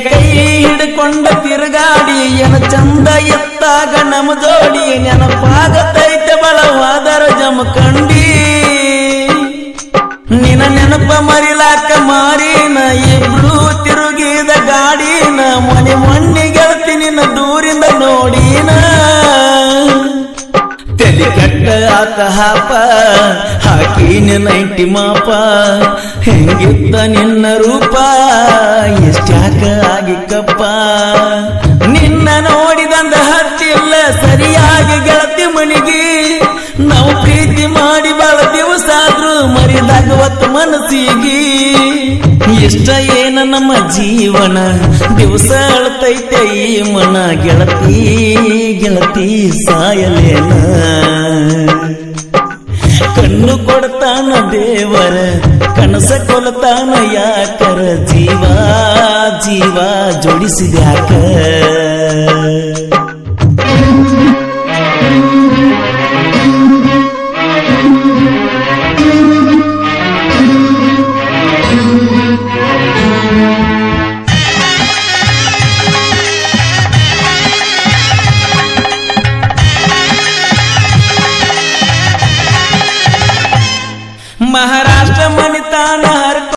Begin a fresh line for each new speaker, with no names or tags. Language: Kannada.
ಕೈ ಹಿಡ್ಕೊಂಡ ತಿರುಗಾಡಿ ಏನ ಚಂದ ಎತ್ತಾಗ ನಮ ಜೋಡಿ ನೆನಪಾಗತೈತೆ ಬಲವಾದರ ಜಮಖಂಡಿ ನಿನ ನೆನಪ ಮರಿಲಾಕ ಮಾರಿನ ಇಬ್ರು ತಿರುಗಿದ ಗಾಡಿನ ಮನೆ ಮಣ್ಣಿ ಗೆಳತಿ ನಿನ್ನ ದೂರಿಂದ ನೋಡಿನ ತಲೆ ಕಟ್ಟ ಆತ ಹಾಪ ಹಾಕಿನ 90 ಮಾಪ ಹೆಂಗಿದ್ದ ನಿನ್ನ ರೂಪ ಎಷ್ಟ್ಯಾಕ ಆಗಿಕ್ಕಪ್ಪ ನಿನ್ನ ನೋಡಿದಂದ ಹತ್ತಿಲ್ಲ ಸರಿಯಾಗಿ ಗೆಳತಿ ಮನಿಗೆ ನಾವು ಪ್ರೀತಿ ಮಾಡಿ ಬಾಳ ದಿವಸ ಆದ್ರೂ ಮರಿದಾಗವತ್ತು ಮನಸ್ಸಿಗೆ ಇಷ್ಟ ಏನ ನಮ್ಮ ಜೀವನ ದಿವಸ ಅಳ್ತೈತೆ ಈ ಮನ ಗೆಳತಿ ಗೆಳತಿ ಸಾಯಲೇನ ಕಣ್ಣು ಕೊಡ್ತಾನ ದೇವರ ಕನಸ ಕೊಲ್ತಾನ ಯಾಕರ ಜೀವ ಜೀವ ಜೋಡಿಸಿದ್ಯಾಕ